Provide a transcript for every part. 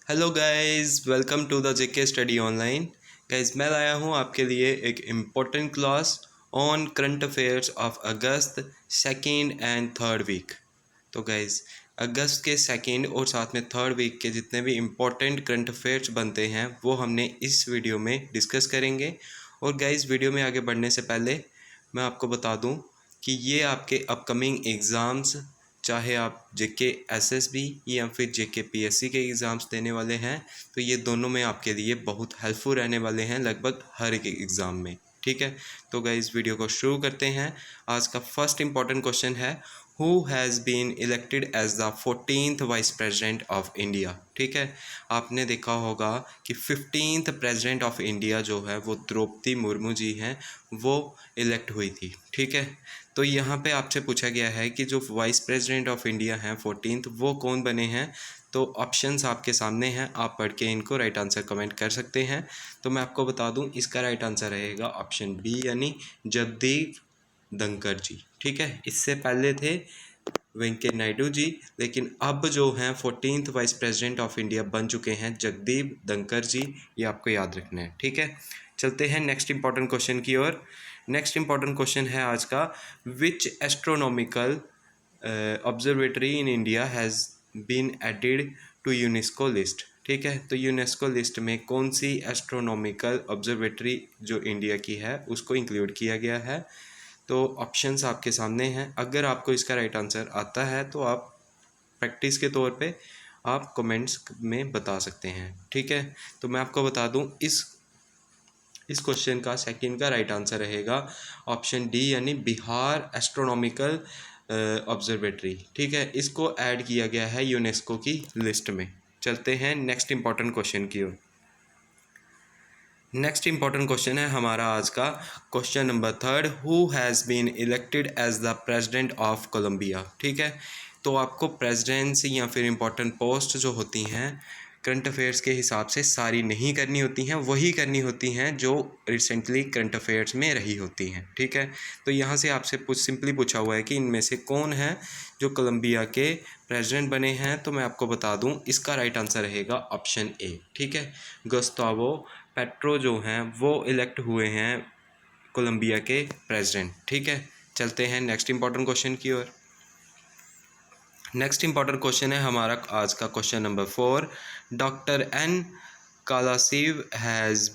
Hello guys, welcome to the JK study online. Guys, मैं लाया हूँ आपके लिए एक important class on current affairs of August second and third week. तो गाइस, अगस्त के सेकेंड और साथ में थर्ड वीक के जितने भी इम्पोर्टेंट करंट अफेयर्स बनते हैं वो हमने इस वीडियो में डिस्कस करेंगे। और गाइस, वीडियो में आगे बढ़ने से पहले मैं आपको बता दूं कि ये आपके अपकमिंग एग्ज़ाम्स, चाहे आप जेके एसएसबी या फिर जेके पीएससी के एग्ज़ाम्स देने वाले हैं, तो ये दोनों में आपके लिए बहुत हेल्पफुल रहने वाले हैं लगभग हर एक एग्ज़ाम में। ठीक है, तो गाइस वीडियो को शुरू करते हैं। आज का फर्स्ट इंपॉर्टेंट क्वेश्चन है, who has been elected as the 14th vice president of India. ठीक है, आपने देखा होगा कि 15th प्रेसिडेंट ऑफ इंडिया जो है वो द्रौपदी मुर्मू जी हैं, वो इलेक्ट हुई थी। ठीक है, तो यहाँ पे आपसे पूछा गया है कि जो वाइस प्रेसिडेंट ऑफ इंडिया हैं 14th, वो कौन बने हैं। तो ऑप्शंस आपके सामने हैं, आप पढ़ के इनको राइट आंसर कमेंट कर सकते हैं। तो मैं आपको बता दूं, इसका राइट आंसर रहेगा ऑप्शन बी, यानी जगदीप धनखड़ जी। ठीक है, इससे पहले थे वेंकैया नायडू जी, लेकिन अब जो हैं 14th vice president of India बन चुके हैं जगदीप धनखड़ जी। ये आपको याद रखना है। ठीक है, चलते हैं नेक्स्ट इंपॉर्टेंट क्वेश्चन की ओर। नेक्स्ट इंपॉर्टेंट क्वेश्चन है आज का, which astronomical observatory in India has been added to UNESCO list. ठीक है, तो यूनेस्को लिस्ट में कौन सी एस्ट्रोनॉमिकल ऑब्जर्वेटरी जो इंडिया की है उसको इंक्लूड किया गया है। तो ऑप्शंस आपके सामने हैं, अगर आपको इसका राइट आंसर आता है तो आप प्रैक्टिस के तौर पे आप कमेंट्स में बता सकते हैं। ठीक है, तो मैं आपको बता दूं, इस क्वेश्चन का सेकंड का राइट आंसर रहेगा ऑप्शन डी, यानी बिहार एस्ट्रोनॉमिकल ऑब्जर्वेटरी। ठीक है, इसको ऐड किया गया है यूनेस्को की लिस्ट में। चलते हैं नेक्स्ट इंपॉर्टेंट क्वेश्चन की ओर। नेक्स्ट इंपॉर्टेंट क्वेश्चन है हमारा आज का question number third, who has been elected as the president of Colombia. ठीक है, तो आपको प्रेसिडेंसी या फिर इंपॉर्टेंट पोस्ट जो होती हैं करंट अफेयर्स के हिसाब से सारी नहीं करनी होती हैं, वही करनी होती हैं जो रिसेंटली करंट अफेयर्स में रही होती हैं। ठीक है, तो यहाँ से आपसे सिंपली पूछा हुआ है कि इनमें से कौन है जो कोलंबिया के प्रेसिडेंट बने हैं। तो मैं आपको बता दूं, इसका राइट आंसर रहेगा ऑप्शन ए। ठीक है, गुस्तावो पेट्रो जो हैं वो इलेक्ट हुए हैं कोलंबिया के प्रेसिडेंट। ठीक है, चलते हैं नेक्स्ट इंपॉर्टेंट क्वेश्चन की ओर। नेक्स्ट इंपॉर्टेंट क्वेश्चन है हमारा आज का question number four, doctor N Kalaiselvi has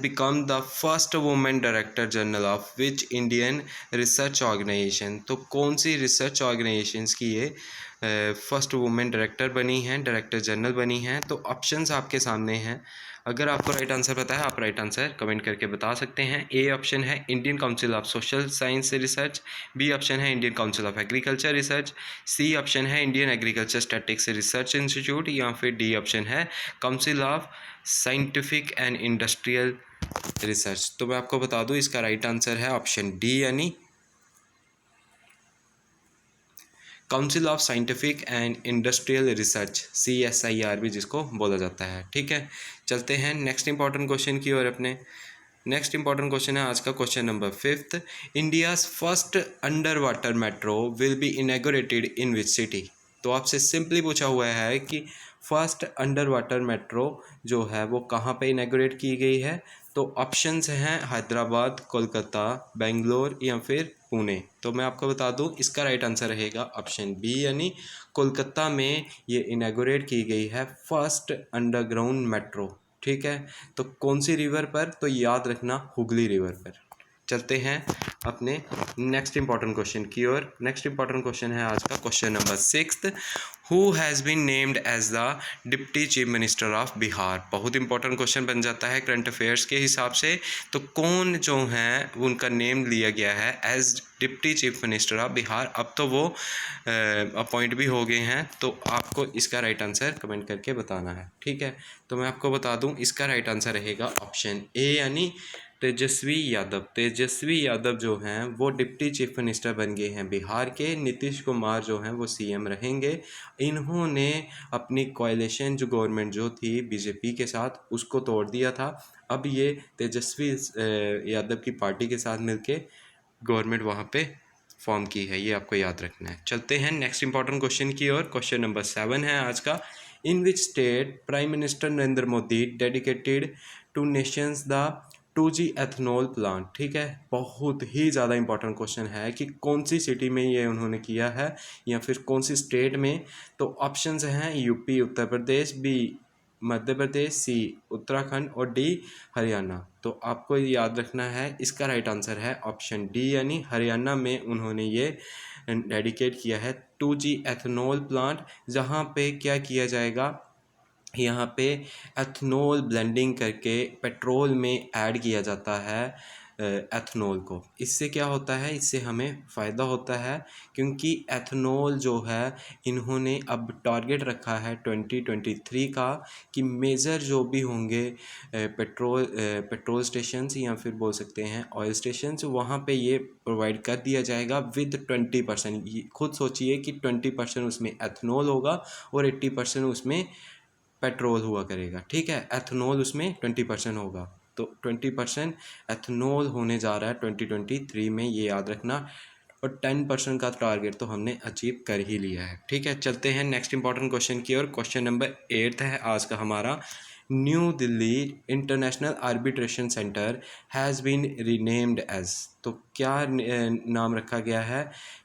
become the first women director general of which Indian research organisation. तो कौन सी रिसर्च ऑर्गेनाइजेशंस की ये फर्स्ट वुमेन डायरेक्टर बनी हैं, डायरेक्टर जनरल बनी हैं। तो ऑप्शंस आपके सामने हैं, अगर आपको राइट आंसर पता है आप राइट आंसर कमेंट करके बता सकते हैं। ए ऑप्शन है Indian council of social science research, B option है Indian council of agriculture research, C option है Indian agriculture statics research institute, या फिर डी ऑप्शन है council of scientific and industrial research. तो मैं आपको बता दूं, इसका राइट आंसर है ऑप्शन डी, यानी council of scientific and industrial research, CSIR भी जिसको बोला जाता है। ठीक है, चलते हैं नेक्स्ट इंपॉर्टेंट क्वेश्चन की ओर अपने। नेक्स्ट इंपॉर्टेंट क्वेश्चन है आज का question number fifth, India's first under water metro will be inaugurated in which city. तो आपसे सिंपली पूछा हुआ है कि फर्स्ट अंडर वाटर मेट्रो जो है वो कहाँ पे इनॉग्रेट की गई है। तो ऑप्शंस हैं हैदराबाद, कोलकाता, बेंगलोर या फिर पुणे। तो मैं आपको बता दूं, इसका राइट आंसर रहेगा ऑप्शन बी, यानी कोलकाता में ये इनॉग्रेट की गई है फर्स्ट अंडरग्राउंड मेट्रो। ठीक है, तो कौन सी रिवर पर, तो याद रखना हुगली रिवर पर। चलते हैं अपने नेक्स्ट इंपॉर्टेंट क्वेश्चन की ओर। नेक्स्ट इंपॉर्टेंट क्वेश्चन है आज का question number sixth, who has been named as the deputy chief minister of Bihar. बहुत इंपॉर्टेंट क्वेश्चन बन जाता है करंट अफेयर्स के हिसाब से। तो कौन जो हैं उनका नेम लिया गया है as deputy chief minister of Bihar. अब तो वो अपॉइंट भी हो गए हैं, तो आपको इसका राइट आंसर कमेंट करके बताना है। ठीक है, तो मैं आपको बता दूं, इसका राइट आंसर रहेगा ऑप्शन ए, यानी तेजस्वी यादव। तेजस्वी यादव जो हैं वो डिप्टी चीफ मिनिस्टर बन गए हैं बिहार के। नीतीश कुमार जो हैं वो CM रहेंगे। इन्होंने अपनी कोalition जो गवर्नमेंट जो थी बीजेपी के साथ, उसको तोड़ दिया था। अब ये तेजस्वी यादव की पार्टी के साथ मिलके गवर्नमेंट वहाँ पे फॉर्म की है, ये आपको याद रखना है। चलते हैं नेक्स्ट इंपॉर्टेंट क्वेश्चन की ओर। क्वेश्चन नंबर 7 है आज का, in which state prime minister Narendra Modi dedicated to nations the 2G ethanol plant. ठीक है, बहुत ही ज़्यादा इंपॉर्टेंट क्वेश्चन है कि कौन सी सिटी में ये उन्होंने किया है या फिर कौन सी स्टेट में। तो ऑप्शंस हैं यूपी उत्तर प्रदेश, बी मध्य प्रदेश, सी उत्तराखंड और डी हरियाणा। तो आपको याद रखना है इसका राइट आंसर है ऑप्शन डी यानी हरियाणा में उन्होंने ये डेडिकेट किया है 2G एथनॉल प्लांट, जहाँ पे क्या किया जाएगा, यहाँ पे एथनॉल ब्लेंडिंग करके पेट्रोल में ऐड किया जाता है एथनॉल को। इससे क्या होता है, इससे हमें फ़ायदा होता है क्योंकि एथनॉल जो है इन्होंने अब टारगेट रखा है 2023 का कि मेजर जो भी होंगे पेट्रोल स्टेशंस या फिर बोल सकते हैं ऑयल स्टेशंस, वहाँ पे ये प्रोवाइड कर दिया जाएगा विद 20%। खुद सोचिए कि 20% उसमें एथनॉल होगा और 80% उसमें पेट्रोल हुआ करेगा। ठीक है, एथनॉल उसमें 20% होगा, तो 20% एथनॉल होने जा रहा है 2023 में, ये याद रखना। और 10% का टारगेट तो हमने अचीव कर ही लिया है। ठीक है, चलते हैं नेक्स्ट इंपॉर्टेंट क्वेश्चन की ओर। क्वेश्चन नंबर 8 है आज का हमारा। New Delhi international arbitration centre has been renamed as. तो क्या नाम रखा गया है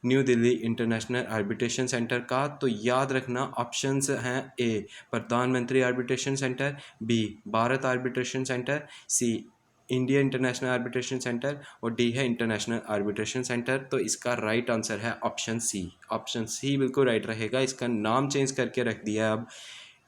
new Delhi international arbitration centre का? तो याद रखना ऑप्शंस हैं, A Pradhanmantri arbitration centre, B Bharat arbitration centre, C India international arbitration centre और डी है इंटरनेशनल आर्बिट्रेशन सेंटर। तो इसका राइट आंसर है ऑप्शन सी। ऑप्शन सी बिल्कुल राइट रहेगा। इसका नाम चेंज करके रख दिया है अब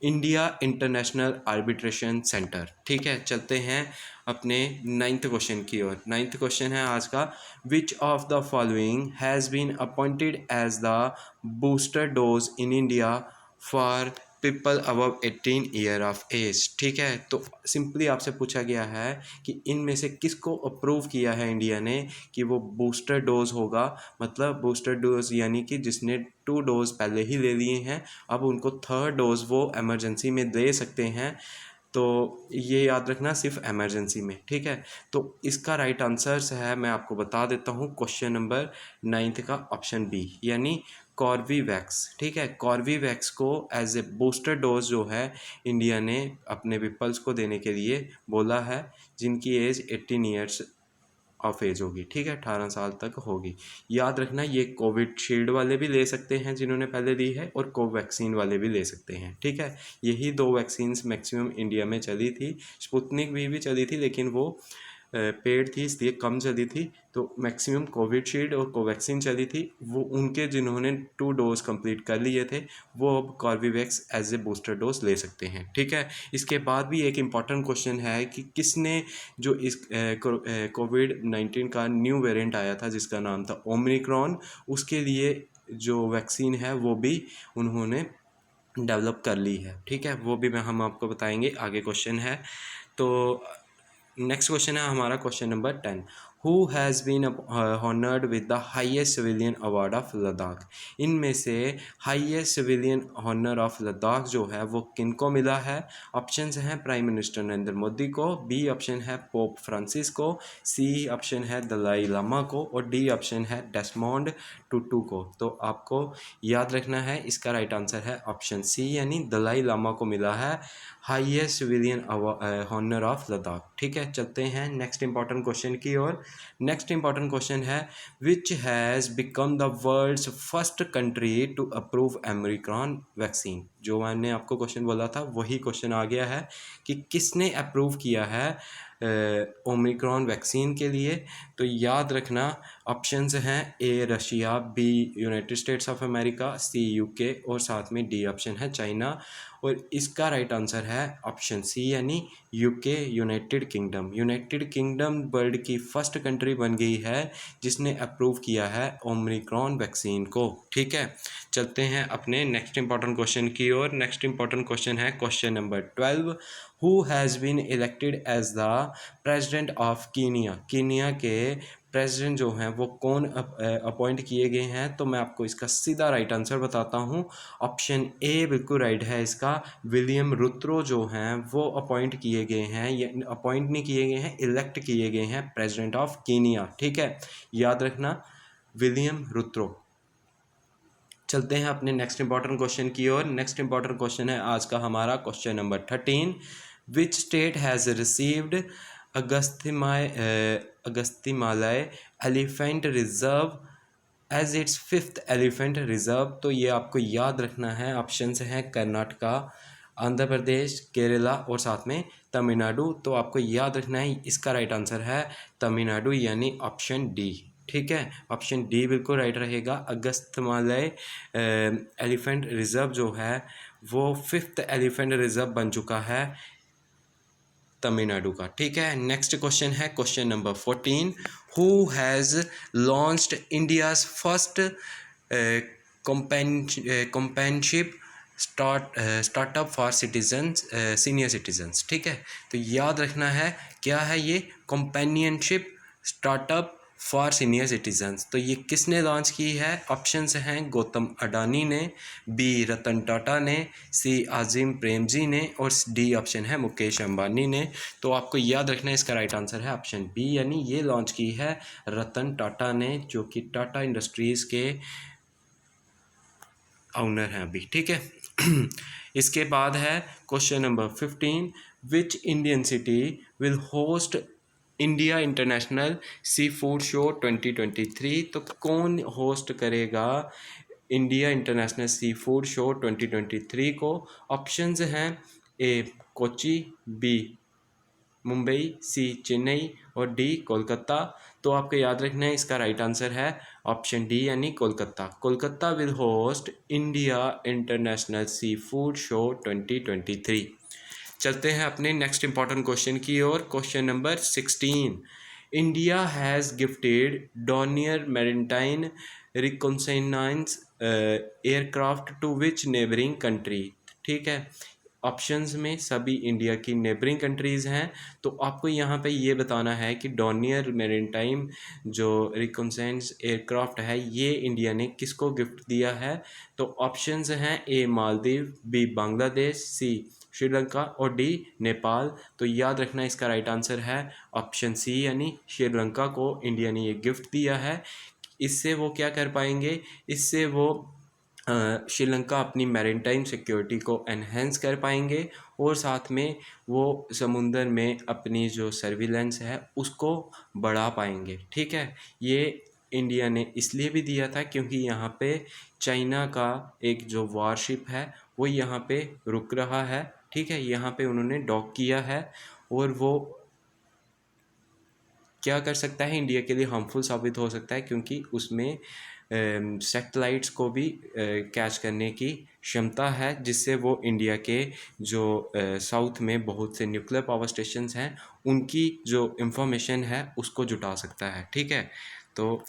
इंडिया इंटरनेशनल आर्बिट्रेशन सेंटर। ठीक है, चलते हैं अपने 9th क्वेश्चन की ओर। 9th क्वेश्चन है आज का। Which of the following has been appointed as the booster dose in India for people above 18 year of age. ठीक है, तो सिंपली आपसे पूछा गया है कि इनमें से किसको अप्रूव किया है इंडिया ने कि वो बूस्टर डोज होगा। मतलब बूस्टर डोज यानी कि जिसने 2 डोज पहले ही ले लिए हैं, अब उनको 3rd डोज वो एमरजेंसी में दे सकते हैं। तो ये याद रखना सिर्फ एमरजेंसी में। ठीक है, तो इसका राइट आंसर है, मैं आपको बता देता हूँ, क्वेश्चन नंबर 9th का ऑप्शन बी यानी कॉर्बीवैक्स। ठीक है, कॉर्बीवैक्स को एज ए बूस्टर डोज जो है इंडिया ने अपने पीपल्स को देने के लिए बोला है जिनकी एज 18 ईयर्स ऑफ एज होगी। ठीक है, 18 साल तक होगी। याद रखना ये कोविशील्ड वाले भी ले सकते हैं जिन्होंने पहले ली है और कोवैक्सीन वाले भी ले सकते हैं। ठीक है, यही 2 वैक्सीन्स मैक्सिमम इंडिया में चली थी। स्पुतनिक भी चली थी लेकिन वो पेड थी इसलिए कम चली थी। तो मैक्सिमम कोविशील्ड और कोवैक्सीन चली थी। वो उनके जिन्होंने 2 डोज कंप्लीट कर लिए थे वो अब Corbevax as a booster dose ले सकते हैं। ठीक है, इसके बाद भी एक इम्पॉर्टेंट क्वेश्चन है कि किसने जो इस कोविड-19 का न्यू वेरिएंट आया था जिसका नाम था ओमिक्रॉन, उसके लिए जो वैक्सीन है वो भी उन्होंने डेवलप कर ली है। ठीक है, वो भी हम आपको बताएंगे। आगे क्वेश्चन है, तो नेक्स्ट क्वेश्चन है हमारा question number 10। Who has been honoured with the highest civilian award of Ladakh. इनमें से highest civilian honour of Ladakh जो है वो किन को मिला है? ऑप्शंस हैं प्राइम मिनिस्टर नरेंद्र मोदी को, बी ऑप्शन है पोप फ्रांसिस को, सी ऑप्शन है दलाई लामा को और डी ऑप्शन है डेस्मोंड टुटू को। तो आपको याद रखना है इसका राइट आंसर है ऑप्शन सी यानी दलाई लामा को मिला है highest civilian honour of Ladakh. ठीक है, चलते हैं नेक्स्ट इंपॉर्टेंट क्वेश्चन की ओर। नेक्स्ट इंपॉर्टेंट क्वेश्चन है which has become the world's first country to approve Omicron vaccine. जो मैंने आपको क्वेश्चन बोला था वही क्वेश्चन आ गया है कि किसने अप्रूव किया है ओमिक्रॉन वैक्सीन के लिए। तो याद रखना ऑप्शंस हैं, A Russia, B United States of America, C UK और साथ में डी ऑप्शन है चाइना। और इसका राइट आंसर है ऑप्शन सी यानी UK United Kingdom. United Kingdom world की फर्स्ट कंट्री बन गई है जिसने अप्रूव किया है ओमिक्रॉन वैक्सीन को। ठीक है, चलते हैं अपने नेक्स्ट इंपॉर्टेंट क्वेश्चन की ओर। नेक्स्ट इंपॉर्टेंट क्वेश्चन है question number 12। Who has been elected as the president of Kenya. Kenya के प्रेसिडेंट जो हैं वो कौन अपॉइंट किए गए हैं? तो मैं आपको इसका सीधा राइट आंसर बताता हूँ। ऑप्शन ए बिल्कुल राइट है इसका। विलियम रुत्रो जो हैं वो अपॉइंट किए गए हैं, या अपॉइंट नहीं किए गए हैं, इलेक्ट किए गए हैं प्रेसिडेंट ऑफ कीनिया। ठीक है, याद रखना विलियम रुत्रो। चलते हैं अपने नेक्स्ट इंपॉर्टेंट क्वेश्चन की ओर। नेक्स्ट इंपॉर्टेंट क्वेश्चन है आज का हमारा question number 13। Which state has received Agasthyamalai elephant reserve as its fifth elephant reserve? तो ये आपको याद रखना है। ऑप्शंस हैं कर्नाटका, आंध्र प्रदेश, केरला और साथ में तमिलनाडु। तो आपको याद रखना है, इसका राइट आंसर है तमिलनाडु यानी ऑप्शन डी। ठीक है, ऑप्शन डी बिल्कुल राइट रहेगा। अगस्त्यमालय एलिफेंट रिजर्व जो है वो फिफ्थ एलिफेंट रिजर्व बन चुका है तमिलनाडु का। ठीक है, नेक्स्ट क्वेश्चन है question number 14। Who has launched India's first companionship startup for citizens senior citizens? ठीक है, तो याद रखना है क्या है ये companionship startup for senior citizens. तो ये किसने लॉन्च की है? ऑप्शंस हैं गौतम अडानी ने, बी रतन टाटा ने, सी आजिम प्रेमजी ने और डी ऑप्शन है मुकेश अंबानी ने। तो आपको याद रखना है इसका राइट आंसर है ऑप्शन बी, यानी ये लॉन्च की है रतन टाटा ने, जो कि टाटा इंडस्ट्रीज़ के ऑनर हैं अभी। ठीक है, इसके बाद है question number 15। Which Indian city will host India International seafood show 2023? तो कौन होस्ट करेगा India International seafood show 2023 को? ऑप्शंस हैं A Kochi, B Mumbai, C Chennai और डी कोलकाता। तो आपको याद रखना है इसका राइट आंसर है ऑप्शन डी यानी Kolkata. Kolkata will host India International seafood show 2023। चलते हैं अपने नेक्स्ट इंपॉर्टेंट क्वेश्चन की ओर। Question number 16। India has gifted Dornier maritime reconnaissance aircraft to which neighbouring country? ठीक है, ऑप्शंस में सभी इंडिया की नेबरिंग कंट्रीज़ हैं। तो आपको यहाँ पे ये बताना है कि डॉनियर मैरिटाइम जो रिकॉन्साइंस एयरक्राफ्ट है ये इंडिया ने किसको गिफ्ट दिया है? तो ऑप्शंस हैं ए मालदीव, बी बांग्लादेश, सी श्रीलंका और डी नेपाल। तो याद रखना इसका राइट आंसर है ऑप्शन सी यानी श्रीलंका को इंडिया ने ये गिफ्ट दिया है। इससे वो क्या कर पाएंगे? इससे वो श्रीलंका अपनी मैरीटाइम सिक्योरिटी को एनहेंस कर पाएंगे और साथ में वो समुंदर में अपनी जो सर्विलेंस है उसको बढ़ा पाएंगे। ठीक है, ये इंडिया ने इसलिए भी दिया था क्योंकि यहाँ पे चाइना का एक जो वारशिप है वो यहाँ पे रुक रहा है। ठीक है, यहाँ पे उन्होंने डॉक किया है और वो क्या कर सकता है, इंडिया के लिए हार्मफुल साबित हो सकता है क्योंकि उसमें सैटेलाइट्स को भी कैच करने की क्षमता है, जिससे वो इंडिया के जो साउथ में बहुत से न्यूक्लियर पावर स्टेशंस हैं उनकी जो इंफॉर्मेशन है उसको जुटा सकता है। ठीक है, तो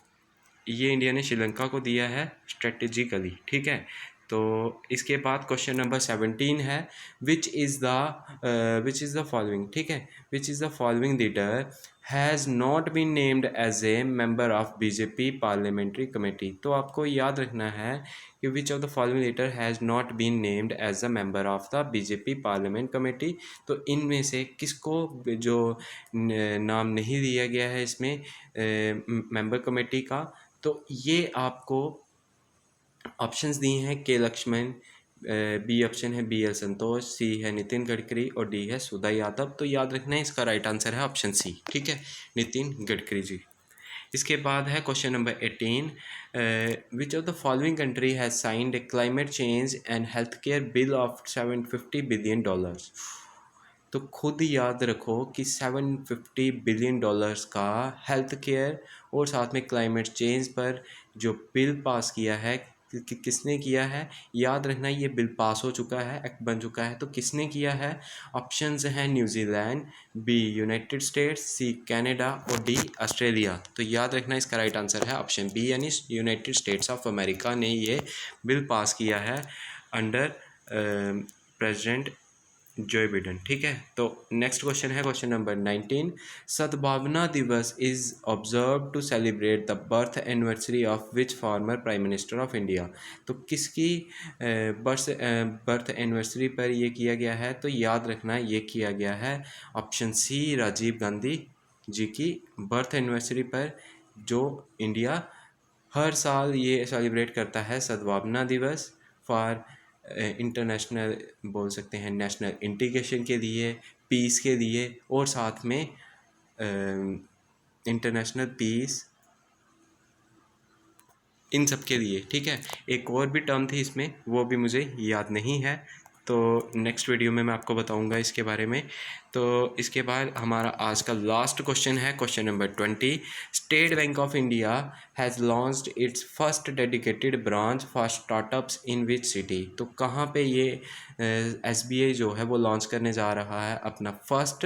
ये इंडिया ने श्रीलंका को दिया है स्ट्रेटेजिकली। ठीक है, तो इसके बाद क्वेश्चन नंबर 17 है विच इज़ द फॉलोइंग। ठीक है, which is the following leader has not been named as a member of BJP parliamentary committee? तो आपको याद रखना है कि which of the following leader has not been named as a member of the BJP parliament committee? तो इनमें से किसको जो नाम नहीं दिया गया है इसमें मेंबर कमेटी का? तो ये आपको ऑप्शंस दिए हैं के लक्ष्मण, बी ऑप्शन है बी एल संतोष, सी है नितिन गडकरी और डी है सुधा यादव। तो याद रखना है इसका राइट आंसर है ऑप्शन सी। ठीक है, नितिन गडकरी जी। इसके बाद है question number 18। Which of the following country has signed A climate change and health care bill of $750 billion? तो खुद याद रखो कि $750 बिलियन का हेल्थ केयर और साथ में क्लाइमेट चेंज पर जो बिल पास किया है किसने किया है? याद रखना ये बिल पास हो चुका है, एक्ट बन चुका है। तो किसने किया है? ऑप्शंस हैं New Zealand, B United States, C Canada और डी ऑस्ट्रेलिया। तो याद रखना इसका राइट आंसर है ऑप्शन बी यानी यूनाइटेड स्टेट्स ऑफ अमेरिका ने ये बिल पास किया है अंडर प्रेसिडेंट जो बिडेन। ठीक है, तो नेक्स्ट क्वेश्चन है question number 19। Sadbhavana Diwas is observe to celebrate the birth anniversary of which former prime minister of India? तो किसकी बर्थ एनिवर्सरी पर ये किया गया है? तो याद रखना ये किया गया है ऑप्शन सी राजीव गांधी जी की बर्थ एनिवर्सरी पर, जो इंडिया हर साल ये सेलिब्रेट करता है सद्भावना दिवस फॉर इंटरनेशनल, बोल सकते हैं नेशनल इंटीग्रेशन के लिए, पीस के लिए, और साथ में इंटरनेशनल पीस, इन सब के लिए। ठीक है, एक और भी टर्म थी इसमें, वो भी मुझे याद नहीं है, तो नेक्स्ट वीडियो में मैं आपको बताऊंगा इसके बारे में। तो इसके बाद हमारा आज का लास्ट क्वेश्चन है, question number 20। State bank of India has launched it's first dedicated branch for startups in which city. तो कहाँ पे ये SBI जो है वो लॉन्च करने जा रहा है अपना फर्स्ट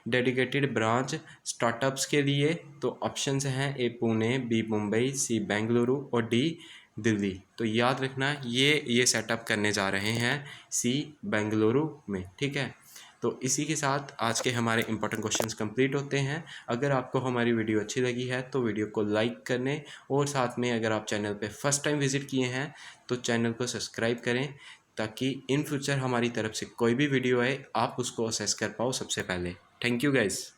डेडिकेटेड ब्रांच स्टार्टअप्स के लिए? तो ऑप्शंस हैं ए पुणे, बी मुंबई, सी बेंगलुरु और डी दिल्ली। तो याद रखना ये सेटअप करने जा रहे हैं सी बेंगलुरु में। ठीक है, तो इसी के साथ आज के हमारे इंपॉर्टेंट क्वेश्चंस कंप्लीट होते हैं। अगर आपको हमारी वीडियो अच्छी लगी है तो वीडियो को लाइक करने, और साथ में अगर आप चैनल पे फर्स्ट टाइम विजिट किए हैं तो चैनल को सब्सक्राइब करें, ताकि इन फ्यूचर हमारी तरफ से कोई भी वीडियो आए आप उसको असेस कर पाओ सबसे पहले। Thank you guys.